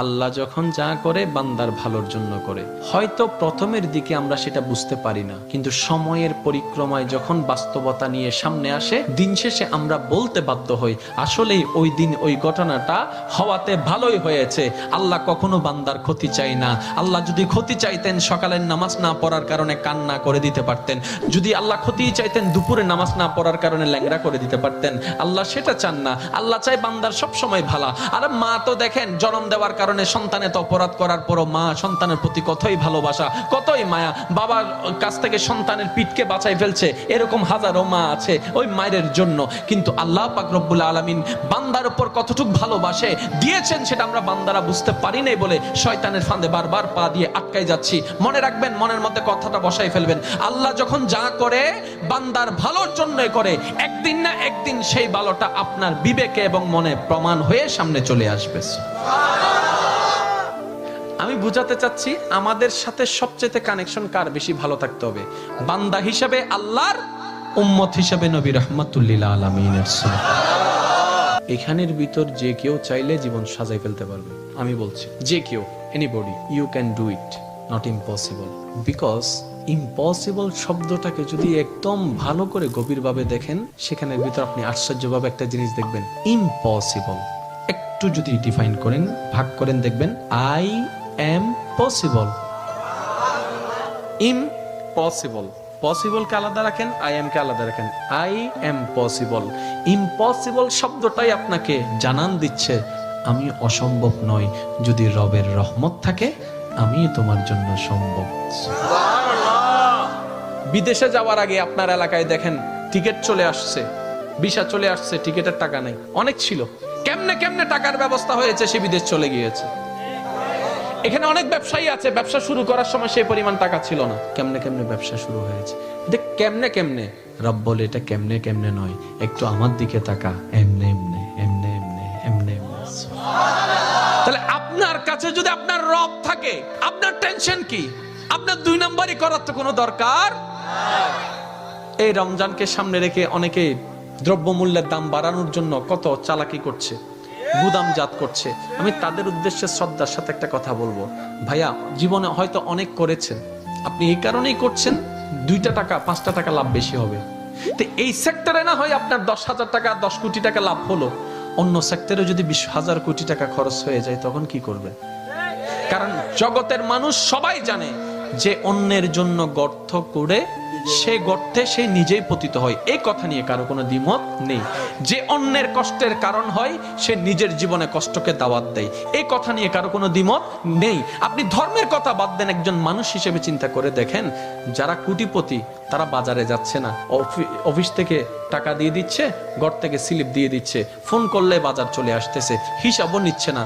আল্লাহ যখন যা করে বান্দার ভালোর জন্য করে। হয়তো প্রথমের দিকে আমরা সেটা বুঝতে পারি না, কিন্তু সময়ের পরিক্রমায় যখন বাস্তবতা নিয়ে সামনে আসে, দিন শেষে আমরা বলতে বাধ্য হই আসলেই ওই দিন ওই ঘটনাটা হওয়াতে ভালোই হয়েছে। আল্লাহ কখনো বান্দার ক্ষতি চাই না। আল্লাহ যদি ক্ষতি চাইতেন সকালের নামাজ না পড়ার কারণে কান্না করে দিতে পারতেন। যদি আল্লাহ ক্ষতি চাইতেন দুপুরে নামাজ না পড়ার কারণে ল্যাংড়া করে দিতে পারতেন। আল্লাহ সেটা চান না। আল্লাহ চাই বান্দার সব সময় ভালো। আর মা তো দেখেন জন্ম দেওয়ার কারণে সন্তানের তো অপরাধ করার পরও মা সন্তানের প্রতি কতই ভালোবাসা, কতই মায়া। বাবার কাছ থেকে সন্তানের পিঠকে বাঁচাই ফেলছে, এরকম হাজারো মা আছে ওই মায়ের জন্য। কিন্তু আল্লাহ পাক রব্বুল আলামিন বান্দার উপর কতটুক ভালোবাসে দিয়েছেন সেটা আমরা বান্দারা বুঝতে পারি নাই বলে শয়তানের ফাঁদে বারবার পা দিয়ে আটকাই যাচ্ছি। মনে রাখবেন, মনের মধ্যে কথাটা বসাই ফেলবেন, আল্লাহ যখন যা করে বান্দার ভালোর জন্যই করে। একদিন না একদিন সেই ভালোটা আপনার বিবেকে এবং মনে প্রমাণ হয়ে সামনে চলে আসবে। আমি বুঝাতে চাচ্ছি আমাদের সাথে সবচেয়ে কানেকশন কার বেশি ভালো থাকতে হবে, বান্দা হিসেবে আল্লাহর, উম্মত হিসেবে নবী রাহমাতুল লিল আলামিনের। এখানের ভিতর যে কেউ চাইলে জীবন সাজাই ফেলতে পারবে। আমি বলছি যে কেউ, anybody, you can do it, not impossible. Because impossible শব্দটাকে যদি একদম ভালো করে গভীরভাবে দেখেন, সেখানের ভিতর আপনি আশ্চর্যভাবে একটা জিনিস দেখবেন। ইম্পসিবল একটু যদি ডিফাইন করেন, ভাগ করেন, দেখবেন I am possible. Impossible, possible কে আলাদা রাখেন, আই এম কে আলাদা রাখেন। I am possible. ইম্পসিবল শব্দটাই আপনাকে জানান দিচ্ছে আমি অসম্ভব নই, যদি রবের রহমত থাকে আমি তোমার জন্য সম্ভব। বিদেশে যাওয়ার আগে আপনার এলাকায় দেখেন টিকিট চলে আসছে, ভিসা চলে আসছে, টিকিটের টাকা নেই। অনেক ছিল, কেমনে কেমনে টাকার ব্যবস্থা হয়েছে, সে বিদেশ চলে গিয়েছে। এখানে অনেক ব্যবসায়ী আছে, ব্যবসা শুরু করার সময় সেই পরিমাণ টাকা ছিল না, কেমনে কেমনে ব্যবসা শুরু হয়েছে। এটা কেমনে কেমনে, রব বলে এটা কেমনে কেমনে নয়, একটু আমার দিকে তাকা, এমনে এমনে এমনে এমনে এমনে এমনে। তাহলে আপনার কাছে যদি আপনার রব থাকে, আপনার টেনশন কি? আপনার দুই নাম্বারই করার তো কোনো দরকার। এই রমজানকে সামনে রেখে অনেকে দ্রব্যমূল্যের দাম বাড়ানোর জন্য কত চালাকি করছে, গুদামজাত করছে। আমি তাদের উদ্দেশ্যে শ্রদ্ধার সাথে একটা কথা বলবো, ভাইয়া জীবনে হয়তো অনেক করেছেন, আপনি এই কারণেই করছেন 2টা টাকা 5টা টাকা লাভ বেশি হবে। তো এই সেক্টরে না হয় আপনার 10,000 টাকা 10 কোটি টাকা লাভ হলো, অন্য সেক্টরে যদি 20,000 কোটি টাকা খরচ হয়ে যায় তখন কি করবে? কারণ জগতের মানুষ সবাই জানে যে অন্যের জন্য গর্ত করে সে গর্তে সে নিজেই পতিত হয়, এই কথা নিয়ে কারো কোনো দ্বিমত নেই। যে অন্যের কষ্টের কারণ হয় সে নিজের জীবনে কষ্টকে দাওয়াত দেয়, এই কথা নিয়ে কারো কোনো দ্বিমত নেই। আপনি ধর্মের কথা বাদ দেন, একজন মানুষ হিসেবে চিন্তা করে দেখেন, যারা কোটিপতি তারা বাজারে যাচ্ছে না, অফিস থেকে টাকা দিয়ে দিচ্ছে, ঘর থেকে স্লিপ দিয়ে দিচ্ছে, ফোন করলে বাজার চলে আসতেছে, হিসাবও নিচ্ছে না।